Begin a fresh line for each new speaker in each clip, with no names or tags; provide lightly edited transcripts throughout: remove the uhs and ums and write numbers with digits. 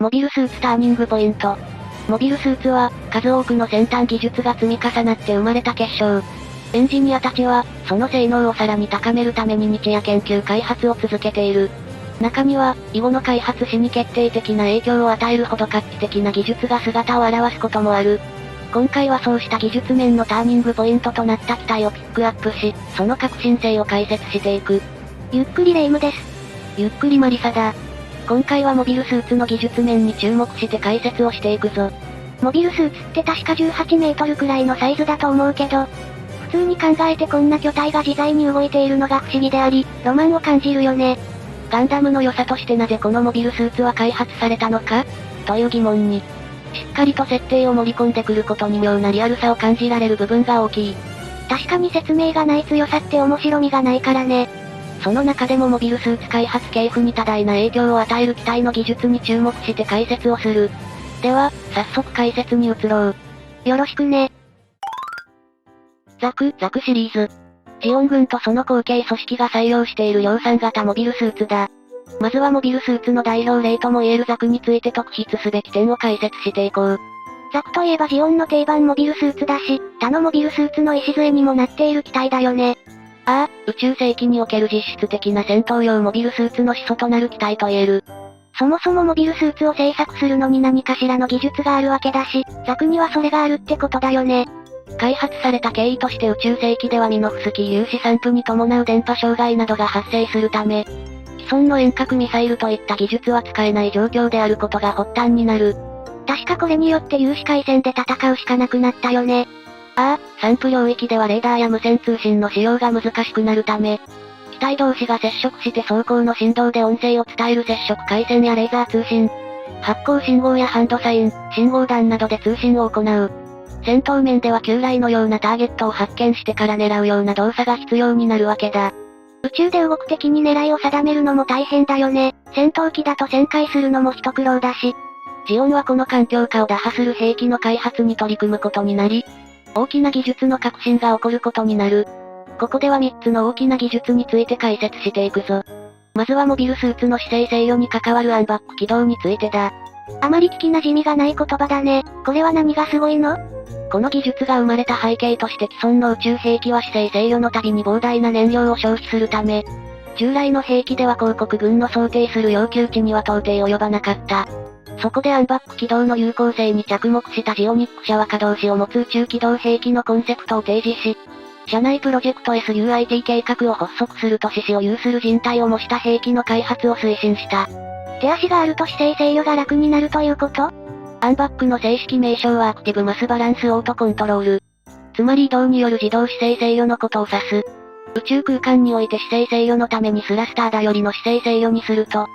モビルスーツターニングポイント。モビルスーツは、数多くの先端技術が積み重なって生まれた結晶。エンジニアたちは、その性能をさらに高めるために日夜研究開発を続けている。中には、以後の開発史に決定的な影響を与えるほど画期的な技術が姿を現すこともある。今回はそうした技術面のターニングポイントとなった機体をピックアップし、その革新性を解説していく。
ゆっくりレ夢ムです。
ゆっくりマリサだ。今回はモビルスーツの技術面に注目して解説をしていくぞ。
モビルスーツって確か18メートルくらいのサイズだと思うけど、普通に考えてこんな巨体が自在に動いているのが不思議であり、ロマンを感じるよね。
ガンダムの良さとしてなぜこのモビルスーツは開発されたのかという疑問に、しっかりと設定を盛り込んでくることに妙なリアルさを感じられる部分が大きい。
確かに説明がない強さって面白みがないからね。
その中でもモビルスーツ開発系譜に多大な影響を与える機体の技術に注目して解説をする。では、早速解説に移ろう。
よろしくね。
ザクシリーズ。ジオン軍とその後継組織が採用している量産型モビルスーツだ。まずはモビルスーツの代表例とも言えるザクについて特筆すべき点を解説していこう。
ザクといえばジオンの定番モビルスーツだし、他のモビルスーツの礎にもなっている機体だよね。
ああ、宇宙世紀における実質的な戦闘用モビルスーツの始祖となる機体と言える。
そもそもモビルスーツを製作するのに何かしらの技術があるわけだし、ザクにはそれがあるってことだよね。
開発された経緯として宇宙世紀ではミノフスキー粒子散布に伴う電波障害などが発生するため、既存の遠隔ミサイルといった技術は使えない状況であることが発端になる。
確かこれによって有刺回線で戦うしかなくなったよね。
ああ、散布領域ではレーダーや無線通信の使用が難しくなるため、機体同士が接触して走行の振動で音声を伝える接触回線やレーザー通信、発光信号やハンドサイン、信号弾などで通信を行う。戦闘面では旧来のようなターゲットを発見してから狙うような動作が必要になるわけだ。
宇宙で動く敵に狙いを定めるのも大変だよね。戦闘機だと旋回するのも一苦労だし。
ジオンはこの環境下を打破する兵器の開発に取り組むことになり、大きな技術の革新が起こることになる。ここでは3つの大きな技術について解説していくぞ。まずはモビルスーツの姿勢制御に関わるアンバック起動についてだ。
あまり聞き馴染みがない言葉だね。これは何がすごいの？
この技術が生まれた背景として既存の宇宙兵器は姿勢制御のたびに膨大な燃料を消費するため、従来の兵器では広告軍の想定する要求値には到底及ばなかった。そこでアンバック起動の有効性に着目したジオニック社は可動詞を持つ宇宙機動兵器のコンセプトを提示し、社内プロジェクト SUIT 計画を発足すると獅子を有する人体を模した兵器の開発を推進した。
手足があると姿勢制御が楽になるということ？
アンバックの正式名称はアクティブマスバランスオートコントロール。つまり移動による自動姿勢制御のことを指す。宇宙空間において姿勢制御のためにスラスターだよりの姿勢制御にすると、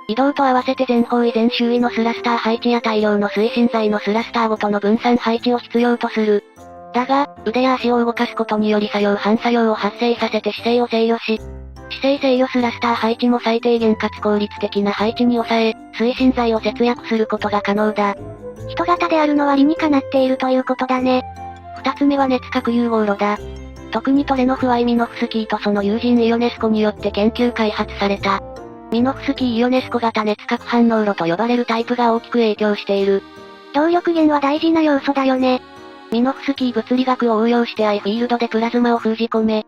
移動と合わせて全方位全周囲のスラスター配置や大量の推進剤のスラスターごとの分散配置を必要とする。だが、腕や足を動かすことにより作用反作用を発生させて姿勢を制御し、姿勢制御スラスター配置も最低限かつ効率的な配置に抑え、推進剤を節約することが可能だ。
人型であるのは理にかなっているということだね。
二つ目は熱核融合炉だ。特にトレノフ・ワイ・ミノフスキーとその友人イオネスコによって研究開発された。ミノフスキー・イオネスコ型熱核反応炉と呼ばれるタイプが大きく影響している。
動力源は大事な要素だよね。
ミノフスキー物理学を応用してアイフィールドでプラズマを封じ込め、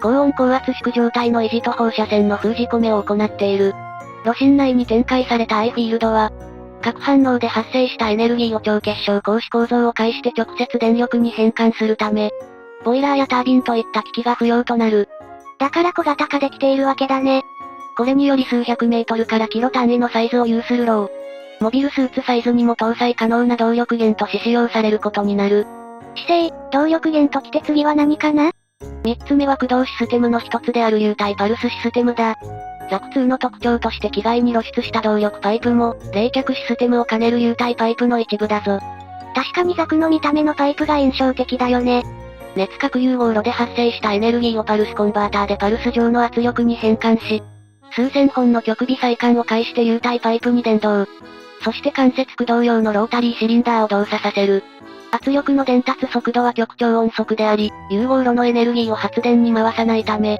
高温高圧縮状態の維持と放射線の封じ込めを行っている。炉心内に展開されたアイフィールドは、核反応で発生したエネルギーを超結晶光子構造を介して直接電力に変換するため、ボイラーやタービンといった機器が不要となる。
だから小型化できているわけだね。
これにより数百メートルからキロ単位のサイズを有する炉を、モビルスーツサイズにも搭載可能な動力源として使用されることになる。
姿勢、動力源ときて次は何かな？
三つ目は駆動システムの一つである流体パルスシステムだ。ザク2の特徴として機外に露出した動力パイプも、冷却システムを兼ねる流体パイプの一部だぞ。
確かにザクの見た目のパイプが印象的だよね。
熱核融合炉で発生したエネルギーをパルスコンバーターでパルス状の圧力に変換し、数千本の極微細管を介して流体パイプに伝導。そして間接駆動用のロータリーシリンダーを動作させる。圧力の伝達速度は極超音速であり、融合炉のエネルギーを発電に回さないため、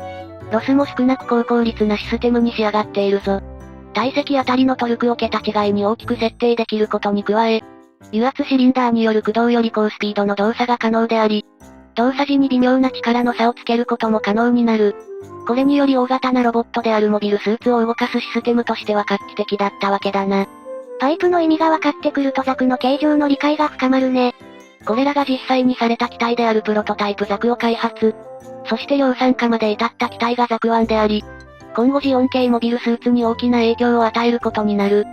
ロスも少なく高効率なシステムに仕上がっているぞ。体積あたりのトルクを桁違いに大きく設定できることに加え、油圧シリンダーによる駆動より高スピードの動作が可能であり、動作時に微妙な力の差をつけることも可能になる。これにより大型なロボットであるモビルスーツを動かすシステムとしては画期的だったわけだな。
パイプの意味が分かってくるとザクの形状の理解が深まるね。
これらが実際にされた機体であるプロトタイプザクを開発。そして量産化まで至った機体がザク1であり、今後ジオン系モビルスーツに大きな影響を与えることになる。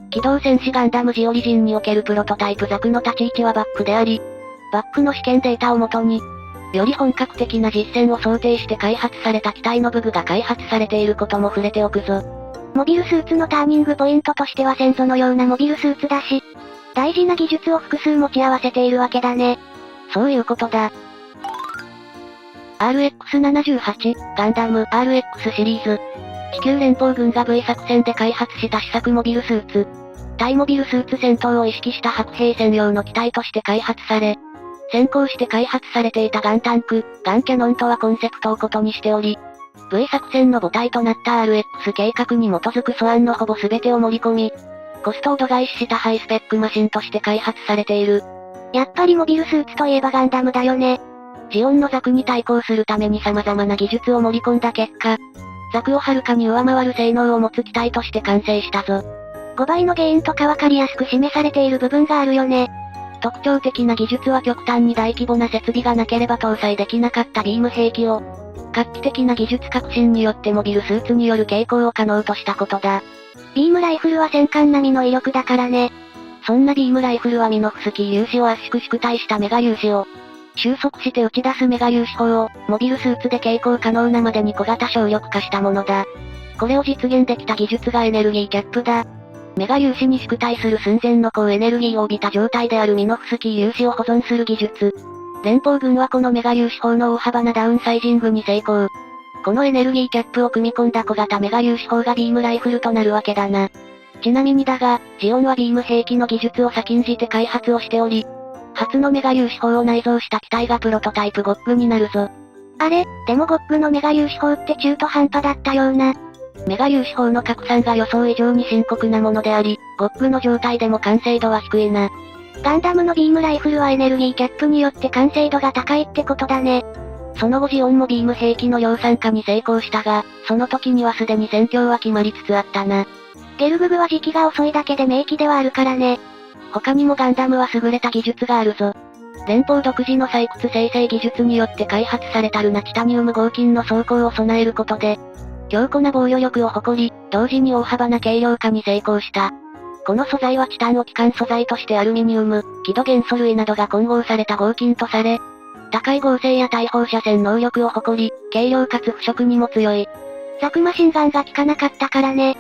機動戦士ガンダムジオリジンにおけるプロトタイプザクの立ち位置はバックであり、バックの試験データをもとに、より本格的な実戦を想定して開発された機体の武具が開発されていることも触れておくぞ。
モビルスーツのターニングポイントとしては先祖のようなモビルスーツだし、大事な技術を複数持ち合わせているわけだね。
そういうことだ。RX78、ガンダム RX シリーズ。地球連邦軍が V 作戦で開発した試作モビルスーツ。対モビルスーツ戦闘を意識した白兵専用の機体として開発され、先行して開発されていたガンタンク、ガンキャノンとはコンセプトを異にしており、V 作戦の母体となった RX 計画に基づく素案のほぼ全てを盛り込み、コストを度外視したハイスペックマシンとして開発されている。
やっぱりモビルスーツといえばガンダムだよね。
ジオンのザクに対抗するために様々な技術を盛り込んだ結果、ザクをはるかに上回る性能を持つ機体として完成したぞ。
5倍のゲインとかわかりやすく示されている部分があるよね。
特徴的な技術は極端に大規模な設備がなければ搭載できなかったビーム兵器を、画期的な技術革新によってモビルスーツによる携行を可能としたことだ。
ビームライフルは戦艦並みの威力だからね。
そんなビームライフルはミノフスキー粒子を圧縮縮体したメガ粒子を、収束して打ち出すメガ粒子砲を、モビルスーツで携行可能なまでに小型省力化したものだ。これを実現できた技術がエネルギーキャップだ。メガ粒子に縮体する寸前の高エネルギーを帯びた状態であるミノフスキー粒子を保存する技術。連邦軍はこのメガ粒子砲の大幅なダウンサイジングに成功。このエネルギーキャップを組み込んだ小型メガ粒子砲がビームライフルとなるわけだな。ちなみにだが、ジオンはビーム兵器の技術を先んじて開発をしており、初のメガ粒子砲を内蔵した機体がプロトタイプゴッグになるぞ。
あれ、でもゴッグのメガ粒子砲って中途半端だったような。
メガ粒子砲の拡散が予想以上に深刻なものであり、ゴッグの状態でも完成度は低いな。
ガンダムのビームライフルはエネルギーキャップによって完成度が高いってことだね。
その後ジオンもビーム兵器の量産化に成功したが、その時にはすでに戦況は決まりつつあったな。
ゲルググは時期が遅いだけで名機ではあるからね。
他にもガンダムは優れた技術があるぞ。連邦独自の採掘生成技術によって開発されたルナチタニウム合金の装甲を備えることで、強固な防御力を誇り、同時に大幅な軽量化に成功した。この素材はチタンを基幹素材としてアルミニウム、輝土元素類などが混合された合金とされ、高い合成や対放射線能力を誇り、軽量かつ腐食にも強い。
ザクマシンガンが効かなかったからね。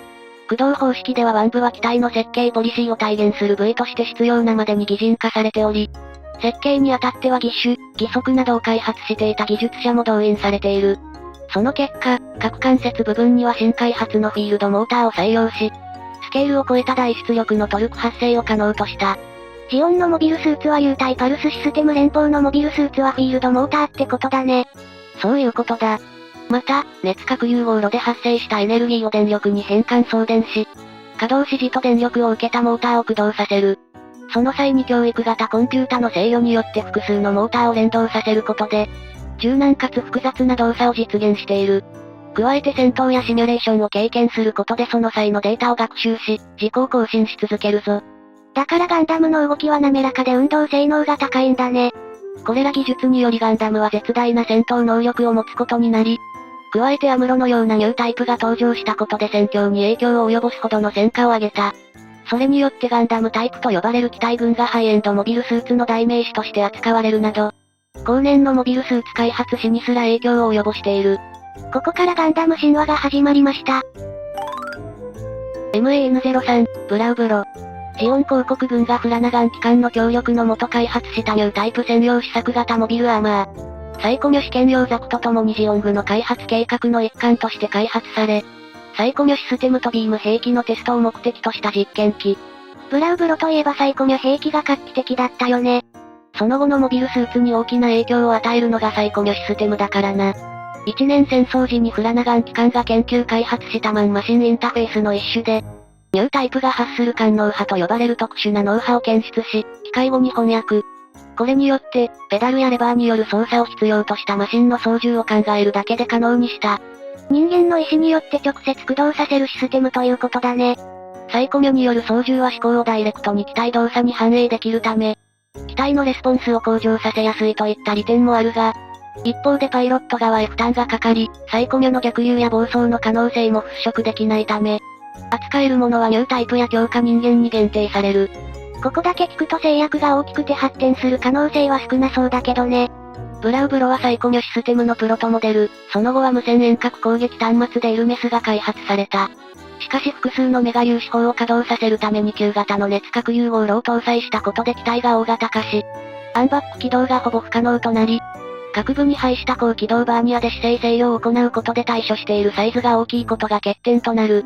駆動方式では腕部は機体の設計ポリシーを体現する部位として必要なまでに擬人化されており、設計にあたっては義手、義足などを開発していた技術者も動員されている。その結果、各関節部分には新開発のフィールドモーターを採用し、スケールを超えた大出力のトルク発生を可能とした。
ジオンのモビルスーツは有体パルスシステム連邦のモビルスーツはフィールドモーターってことだね。
そういうことだ。また、熱核融合炉で発生したエネルギーを電力に変換送電し、稼働指示と電力を受けたモーターを駆動させる。その際に教育型コンピュータの制御によって複数のモーターを連動させることで、柔軟かつ複雑な動作を実現している。加えて戦闘やシミュレーションを経験することでその際のデータを学習し、自己更新し続けるぞ。
だからガンダムの動きは滑らかで運動性能が高いんだね。
これら技術によりガンダムは絶大な戦闘能力を持つことになり、加えてアムロのようなニュータイプが登場したことで戦況に影響を及ぼすほどの戦果を上げた。それによってガンダムタイプと呼ばれる機体群がハイエンドモビルスーツの代名詞として扱われるなど、後年のモビルスーツ開発史にすら影響を及ぼしている。
ここからガンダム神話が始まりました。
MAN-03、ブラウブロ。ジオン広告軍がフラナガン機関の協力のもと開発したニュータイプ専用試作型モビルアーマー。サイコミョ試験用ザクと共にジオン軍の開発計画の一環として開発され、サイコミョシステムとビーム兵器のテストを目的とした実験機。
ブラウブロといえばサイコミョ兵器が画期的だったよね。
その後のモビルスーツに大きな影響を与えるのがサイコミョシステムだからな。一年戦争時にフラナガン機関が研究開発したマンマシンインターフェースの一種で、ニュータイプが発する官能波と呼ばれる特殊な脳波を検出し、機械語に翻訳。これによって、ペダルやレバーによる操作を必要としたマシンの操縦を考えるだけで可能にした。
人間の意思によって直接駆動させるシステムということだね。
サイコミョによる操縦は思考をダイレクトに機体動作に反映できるため、機体のレスポンスを向上させやすいといった利点もあるが、一方でパイロット側へ負担がかかり、サイコミョの逆流や暴走の可能性も払拭できないため、扱えるものはニュータイプや強化人間に限定される。
ここだけ聞くと制約が大きくて発展する可能性は少なそうだけどね。
ブラウブロはサイコミョシステムのプロトモデル、その後は無線遠隔攻撃端末でエルメスが開発された。しかし複数のメガ粒子砲を稼働させるために旧型の熱核融合炉を搭載したことで機体が大型化し、アンバック起動がほぼ不可能となり、各部に配した高機動バーニアで姿勢制御を行うことで対処しているサイズが大きいことが欠点となる。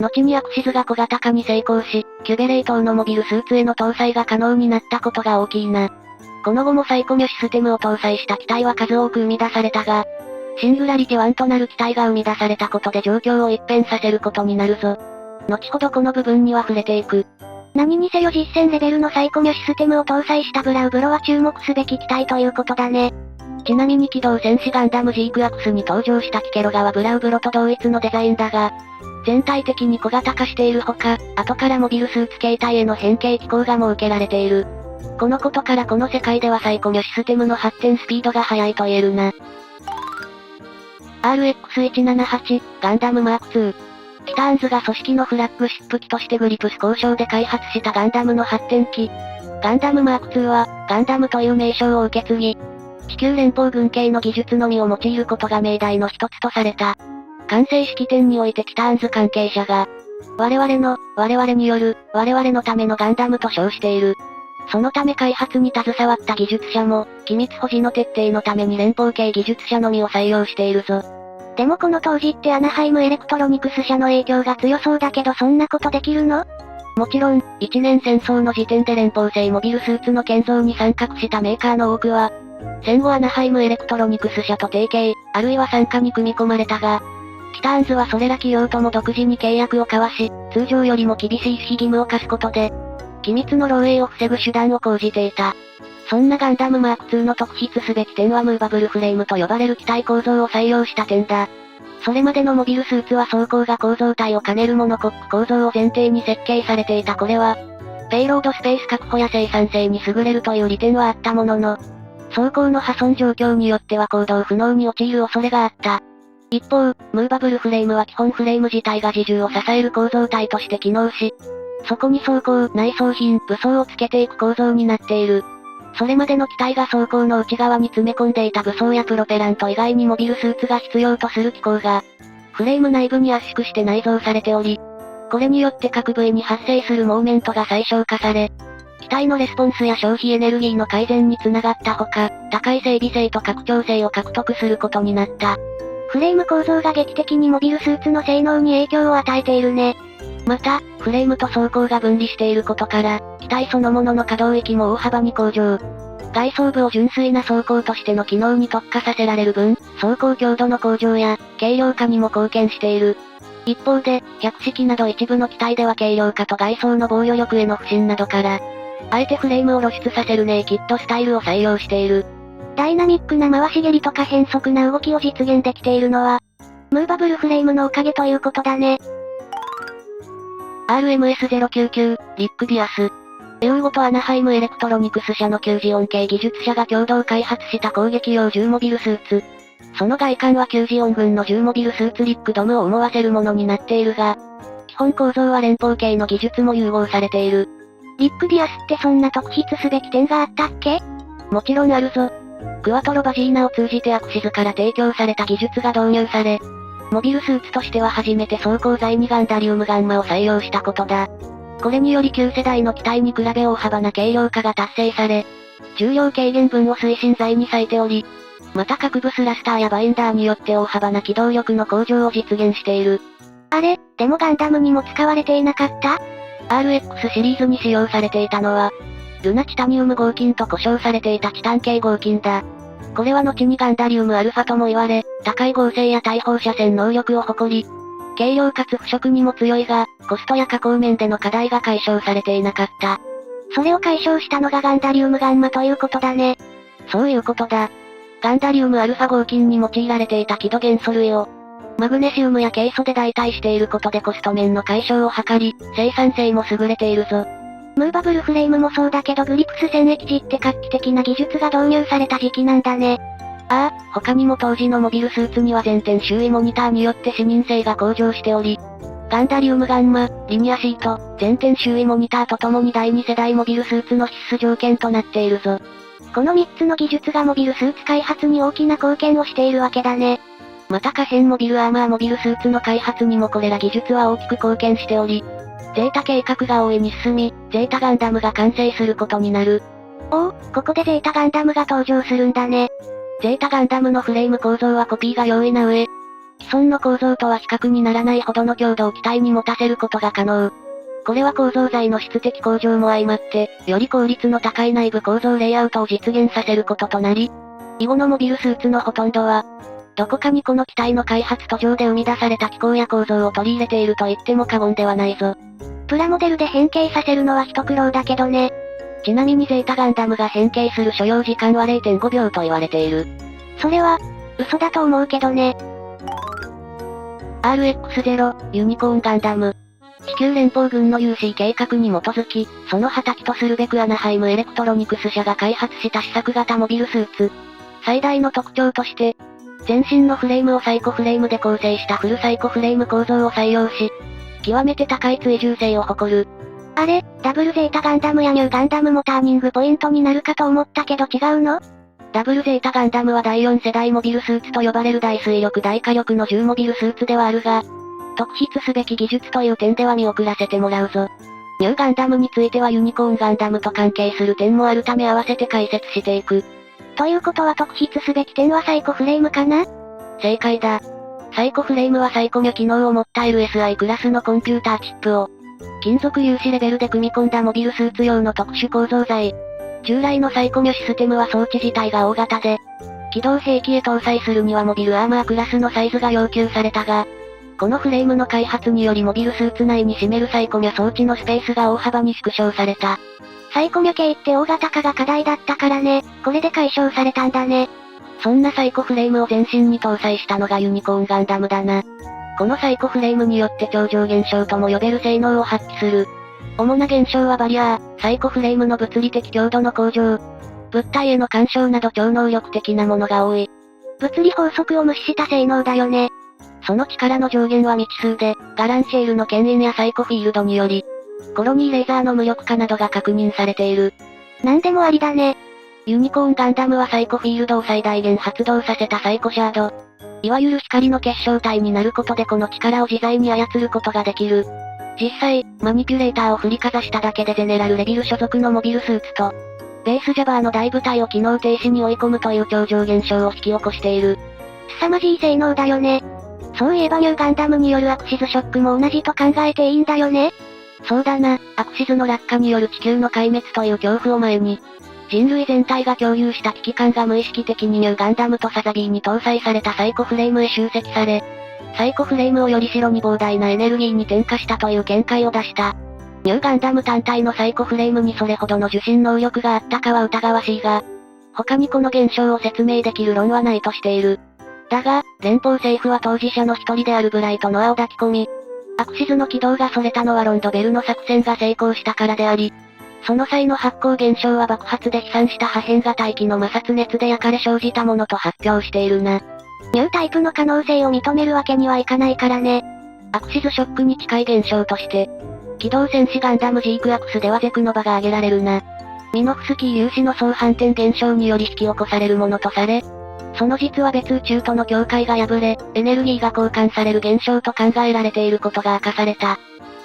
後にアクシズが小型化に成功し、キュベレイ等のモビルスーツへの搭載が可能になったことが大きいな。この後もサイコミョシステムを搭載した機体は数多く生み出されたが、シングラリティ1となる機体が生み出されたことで状況を一変させることになるぞ。後ほどこの部分には触れていく。
何にせよ実戦レベルのサイコミョシステムを搭載したブラウブロは注目すべき機体ということだね。
ちなみに機動戦士ガンダムジークアクスに登場したキケロガはブラウブロと同一のデザインだが、全体的に小型化しているほか、後からモビルスーツ形態への変形機構が設けられている。このことからこの世界ではサイコミョシステムの発展スピードが速いと言えるな。RX-178、ガンダムマーク2。ティターンズが組織のフラッグシップ機としてグリプス交渉で開発したガンダムの発展機。ガンダムマーク2は、ガンダムという名称を受け継ぎ、地球連邦軍系の技術のみを用いることが命題の一つとされた。完成式典においてティターンズ関係者が、我々による、我々のためのガンダムと称している。そのため開発に携わった技術者も、機密保持の徹底のために連邦系技術者のみを採用しているぞ。
でもこの当時ってアナハイムエレクトロニクス社の影響が強そうだけどそんなことできるの？
もちろん、一年戦争の時点で連邦製モビルスーツの建造に参画したメーカーの多くは、戦後アナハイムエレクトロニクス社と提携、あるいは参加に組み込まれたが、ティターンズはそれら企業とも独自に契約を交わし、通常よりも厳しい守秘義務を課すことで、機密の漏洩を防ぐ手段を講じていた。そんなガンダムマーク2の特筆すべき点はムーバブルフレームと呼ばれる機体構造を採用した点だ。それまでのモビルスーツは装甲が構造体を兼ねるモノコック構造を前提に設計されていた。これは、ペイロードスペース確保や生産性に優れるという利点はあったものの、装甲の破損状況によっては行動不能に陥る恐れがあった。一方、ムーバブルフレームは基本フレーム自体が自重を支える構造体として機能し、そこに装甲、内装品、武装をつけていく構造になっている。それまでの機体が装甲の内側に詰め込んでいた武装やプロペラント以外にモビルスーツが必要とする機構が、フレーム内部に圧縮して内蔵されており、これによって各部位に発生するモーメントが最小化され、機体のレスポンスや消費エネルギーの改善につながったほか、高い整備性と拡張性を獲得することになった。
フレーム構造が劇的にモビルスーツの性能に影響を与えているね。
また、フレームと装甲が分離していることから、機体そのものの可動域も大幅に向上。外装部を純粋な装甲としての機能に特化させられる分、装甲強度の向上や、軽量化にも貢献している。一方で、百式など一部の機体では軽量化と外装の防御力への不信などから、あえてフレームを露出させるネイキッドスタイルを採用している。
ダイナミックな回し蹴りとか変則な動きを実現できているのは、ムーバブルフレームのおかげということだね。
RMS-099、リック・ディアス。エウーゴとアナハイムエレクトロニクス社の旧ジオン系技術者が共同開発した攻撃用重モビルスーツ。その外観は旧ジオン軍の重モビルスーツリックドムを思わせるものになっているが、基本構造は連邦系の技術も融合されている。
リック・ディアスってそんな特筆すべき点があったっけ？
もちろんあるぞ。クワトロバジーナを通じてアクシズから提供された技術が導入され、モビルスーツとしては初めて装甲材にガンダリウムガンマを採用したことだ。これにより旧世代の機体に比べ大幅な軽量化が達成され、重量軽減分を推進材に割いており、また各部スラスターやバインダーによって大幅な機動力の向上を実現している。
あれ、でもガンダムにも使われていなかった？
RX シリーズに使用されていたのは、ルナチタニウム合金と呼称されていたチタン系合金だ。これは後にガンダリウムアルファとも言われ、高い合成や対放射線能力を誇り、軽量かつ腐食にも強いが、コストや加工面での課題が解消されていなかった。
それを解消したのがガンダリウムガンマということだね。
そういうことだ。ガンダリウムアルファ合金に用いられていた輝土元素類を、マグネシウムやケイ素で代替していることでコスト面の解消を図り、生産性も優れているぞ。
ムーバブルフレームもそうだけどグリプス戦役時って画期的な技術が導入された時期なんだね。
ああ、他にも当時のモビルスーツには全天周囲モニターによって視認性が向上しており、ガンダリウムガンマ、リニアシート、全天周囲モニターとともに第2世代モビルスーツの必須条件となっているぞ。
この3つの技術がモビルスーツ開発に大きな貢献をしているわけだね。
また可変モビルアーマーモビルスーツの開発にもこれら技術は大きく貢献しており、ゼータ計画が大いに進み、ゼータガンダムが完成することになる。
おお、ここでゼータガンダムが登場するんだね。
ゼータガンダムのフレーム構造はコピーが容易な上、既存の構造とは比較にならないほどの強度を機体に持たせることが可能。これは構造材の質的向上も相まって、より効率の高い内部構造レイアウトを実現させることとなり、以後のモビルスーツのほとんどは、どこかにこの機体の開発途上で生み出された機構や構造を取り入れていると言っても過言ではないぞ。
プラモデルで変形させるのは一苦労だけどね。
ちなみにゼータガンダムが変形する所要時間は 0.5 秒と言われている。
それは、嘘だと思うけどね。
RX-0、ユニコーンガンダム。地球連邦軍の UC 計画に基づき、その畑とするべくアナハイムエレクトロニクス社が開発した試作型モビルスーツ。最大の特徴として、全身のフレームをサイコフレームで構成したフルサイコフレーム構造を採用し、極めて高い追従性を誇る。
あれ、ダブルゼータガンダムやニューガンダムもターニングポイントになるかと思ったけど違うの？
ダブルゼータガンダムは第4世代モビルスーツと呼ばれる大水力大火力の重モビルスーツではあるが、特筆すべき技術という点では見送らせてもらうぞ。ニューガンダムについてはユニコーンガンダムと関係する点もあるため合わせて解説していく。
ということは特筆すべき点はサイコフレームかな？
正解だ。サイコフレームはサイコミョ機能を持った LSI クラスのコンピューターチップを、金属粒子レベルで組み込んだモビルスーツ用の特殊構造材。従来のサイコミョシステムは装置自体が大型で、機動兵器へ搭載するにはモビルアーマークラスのサイズが要求されたが、このフレームの開発によりモビルスーツ内に占めるサイコミョ装置のスペースが大幅に縮小された。
サイコミョ系って大型化が課題だったからね、これで解消されたんだね。
そんなサイコフレームを全身に搭載したのがユニコーンガンダムだな。このサイコフレームによって超常現象とも呼べる性能を発揮する。主な現象はバリアー、サイコフレームの物理的強度の向上、物体への干渉など超能力的なものが多い。
物理法則を無視した性能だよね。
その力の上限は未知数で、ガランシェールの牽引やサイコフィールドにより、コロニーレーザーの無力化などが確認されている。
なんでもありだね。
ユニコーンガンダムはサイコフィールドを最大限発動させたサイコシャード。いわゆる光の結晶体になることでこの力を自在に操ることができる。実際、マニピュレーターを振りかざしただけでゼネラルレビル所属のモビルスーツと、ベースジャバーの大部隊を機能停止に追い込むという超常現象を引き起こしている。
凄まじい性能だよね。そういえばニューガンダムによるアクシズショックも同じと考えていいんだよね。
そうだな、アクシズの落下による地球の壊滅という恐怖を前に、人類全体が共有した危機感が無意識的にニューガンダムとサザビーに搭載されたサイコフレームへ集積され、サイコフレームをより白に膨大なエネルギーに転化したという見解を出した。ニューガンダム単体のサイコフレームにそれほどの受信能力があったかは疑わしいが、他にこの現象を説明できる論はないとしている。だが、連邦政府は当事者の一人であるブライト・ノアを抱き込み、アクシズの軌道がそれたのはロンドベルの作戦が成功したからであり、その際の発光現象は爆発で飛散した破片が大気の摩擦熱で焼かれ生じたものと発表しているな。
ニュータイプの可能性を認めるわけにはいかないからね。
アクシズショックに近い現象として、機動戦士ガンダムジークアクスではゼクノバが挙げられるな。ミノフスキー粒子の相反転現象により引き起こされるものとされ、その実は別宇宙との境界が破れ、エネルギーが交換される現象と考えられていることが明かされた。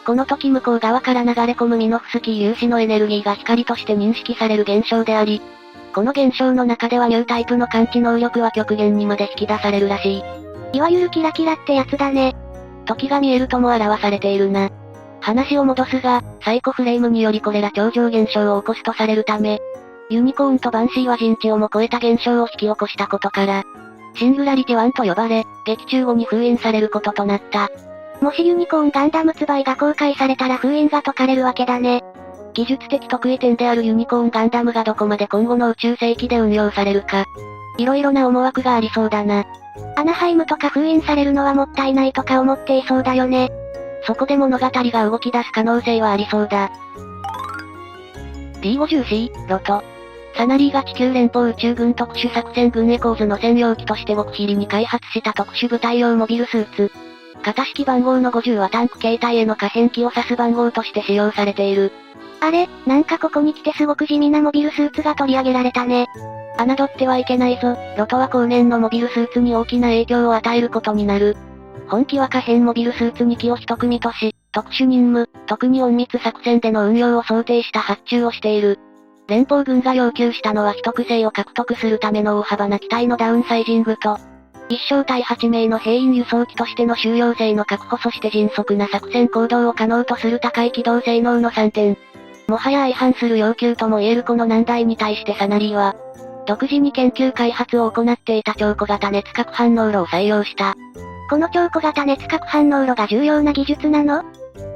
この時向こう側から流れ込むミノフスキー粒子のエネルギーが光として認識される現象であり、この現象の中ではニュータイプの感知能力は極限にまで引き出されるらしい。
いわゆるキラキラってやつだね。
時が見えるとも表されているな。話を戻すが、サイコフレームによりこれら超常現象を起こすとされるため、ユニコーンとバンシーは人知をも超えた現象を引き起こしたことから、シングラリティ1と呼ばれ、劇中後に封印されることとなった。
もしユニコーンガンダムツバイが公開されたら封印が解かれるわけだね。
技術的得意点であるユニコーンガンダムがどこまで今後の宇宙世紀で運用されるか。色々な思惑がありそうだな。
アナハイムとか封印されるのはもったいないとか思っていそうだよね。
そこで物語が動き出す可能性はありそうだ。P50C、ロト。サナリーが地球連邦宇宙軍特殊作戦軍エコーズの専用機として極秘裏に開発した特殊部隊用モビルスーツ。型式番号の50はタンク形態への可変機を指す番号として使用されている。
あれ、なんかここに来てすごく地味なモビルスーツが取り上げられたね。
侮ってはいけないぞ。ロトは後年のモビルスーツに大きな影響を与えることになる。本機は可変モビルスーツ2機を一組とし、特殊任務、特に隠密作戦での運用を想定した発注をしている。連邦軍が要求したのは秘匿性を獲得するための大幅な機体のダウンサイジングと、一小隊8名の兵員輸送機としての収容性の確保そして迅速な作戦行動を可能とする高い機動性能の3点。もはや相反する要求とも言えるこの難題に対してサナリーは、独自に研究開発を行っていた超小型熱核反応炉を採用した。
この超小型熱核反応炉が重要な技術なの？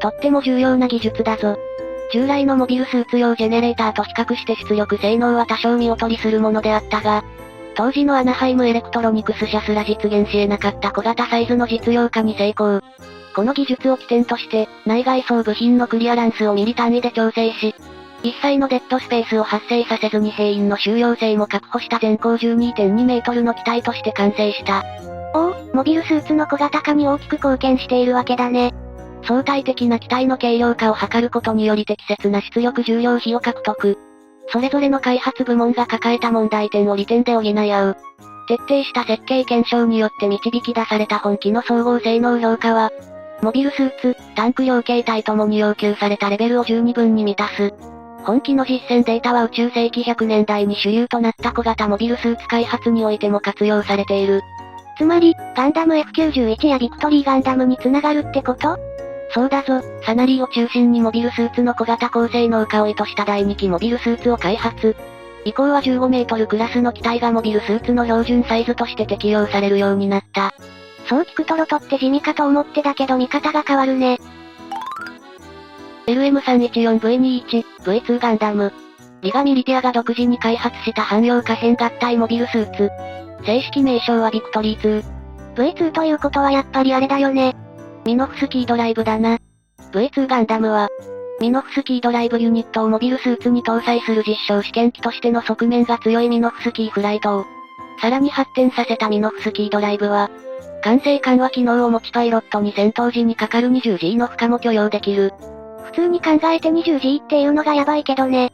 とっても重要な技術だぞ。従来のモビルスーツ用ジェネレーターと比較して出力性能は多少見劣りするものであったが、当時のアナハイムエレクトロニクス社すら実現し得なかった小型サイズの実用化に成功。この技術を起点として、内外装部品のクリアランスをミリ単位で調整し、一切のデッドスペースを発生させずに兵員の収容性も確保した全高 12.2 メートルの機体として完成した。
おお、モビルスーツの小型化に大きく貢献しているわけだね。
相対的な機体の軽量化を図ることにより適切な出力重量比を獲得。それぞれの開発部門が抱えた問題点を利点で補い合う。徹底した設計検証によって導き出された本機の総合性能評価は、モビルスーツ、タンク両形態ともに要求されたレベルを十二分に満たす。本機の実践データは宇宙世紀100年代に主流となった小型モビルスーツ開発においても活用されている。
つまり、ガンダム F91 やビクトリーガンダムに繋がるってこと？
そうだぞ、サナリーを中心にモビルスーツの小型高性能化を意図した第2期モビルスーツを開発。以降は15メートルクラスの機体がモビルスーツの標準サイズとして適用されるようになった。
そう聞くとロトって地味かと思ってだけど見方が変わるね。
LM314V21、V2 ガンダム。リガミリティアが独自に開発した汎用可変合体モビルスーツ。正式名称はビクトリー2。
V2 ということはやっぱりあれだよね。
ミノフスキードライブだな。V2 ガンダムは、ミノフスキードライブユニットをモビルスーツに搭載する実証試験機としての側面が強いミノフスキーフライトを、さらに発展させたミノフスキードライブは、管制緩和機能を持ちパイロットに戦闘時にかかる 20G の負荷も許容できる。
普通に考えて 20G っていうのがやばいけどね。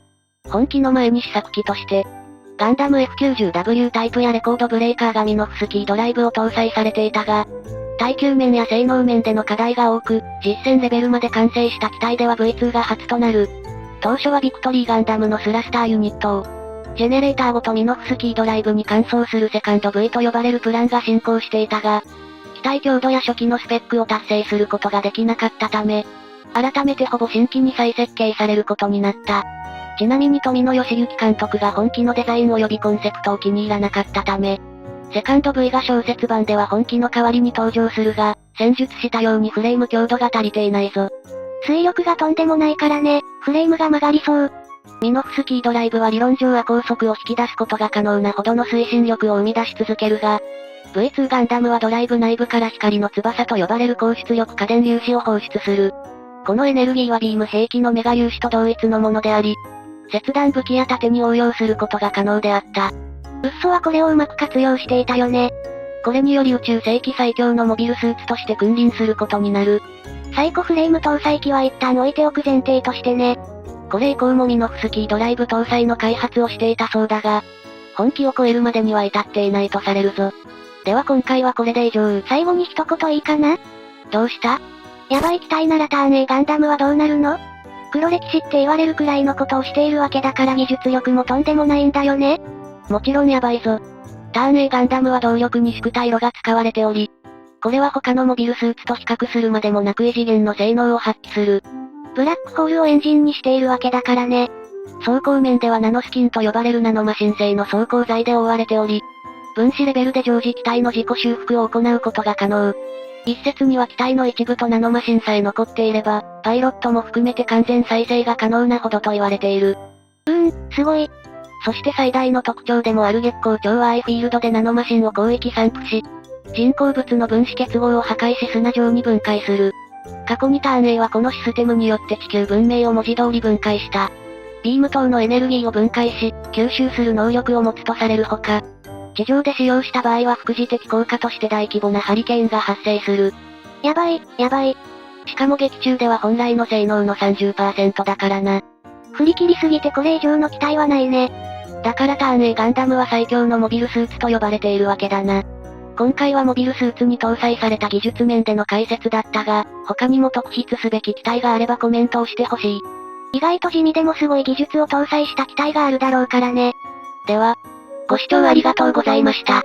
本機の前に試作機として、ガンダム F90W タイプやレコードブレーカーがミノフスキードライブを搭載されていたが、耐久面や性能面での課題が多く、実戦レベルまで完成した機体では V2 が初となる。当初はビクトリーガンダムのスラスターユニットを、ジェネレーターごとミノフスキードライブに換装するセカンド V と呼ばれるプランが進行していたが、機体強度や初期のスペックを達成することができなかったため、改めてほぼ新規に再設計されることになった。ちなみに富野義行監督が本機のデザイン及びコンセプトを気に入らなかったため、セカンド V が小説版では本機の代わりに登場するが、戦術したようにフレーム強度が足りていないぞ。
推力がとんでもないからね、フレームが曲がりそう。
ミノフスキードライブは理論上は高速を引き出すことが可能なほどの推進力を生み出し続けるが、V2 ガンダムはドライブ内部から光の翼と呼ばれる高出力家電粒子を放出する。このエネルギーはビーム兵器のメガ粒子と同一のものであり、切断武器や盾に応用することが可能であった。
ウッソはこれをうまく活用していたよね。
これにより宇宙世紀最強のモビルスーツとして君臨することになる。
サイコフレーム搭載機は一旦置いておく前提としてね。
これ以降もミノフスキードライブ搭載の開発をしていたそうだが、本気を超えるまでには至っていないとされるぞ。では今回はこれで以上。
最後に一言いいかな？
どうした？
やばい機体ならターン A ガンダムはどうなるの？黒歴史って言われるくらいのことをしているわけだから技術力もとんでもないんだよね。
もちろんやばいぞ。ターン A ガンダムは動力に縮体炉が使われており、これは他のモビルスーツと比較するまでもなく異次元の性能を発揮する。
ブラックホールをエンジンにしているわけだからね。
走行面ではナノスキンと呼ばれるナノマシン製の走行材で覆われており、分子レベルで常時機体の自己修復を行うことが可能。一説には機体の一部とナノマシンさえ残っていれば、パイロットも含めて完全再生が可能なほどと言われている。
すごい。
そして最大の特徴でもある月光超アイフィールドでナノマシンを広域散布し、人工物の分子結合を破壊し砂状に分解する。過去にターン A はこのシステムによって地球文明を文字通り分解した。ビーム等のエネルギーを分解し、吸収する能力を持つとされるほか、地上で使用した場合は副次的効果として大規模なハリケーンが発生する。
やばい。
しかも劇中では本来の性能の 30% だからな。
振り切りすぎてこれ以上の期待はないね。
だからターン A ガンダムは最強のモビルスーツと呼ばれているわけだな。今回はモビルスーツに搭載された技術面での解説だったが、他にも特筆すべき機体があればコメントをしてほしい。
意外と地味でもすごい技術を搭載した機体があるだろうからね。
では、ご視聴ありがとうございました。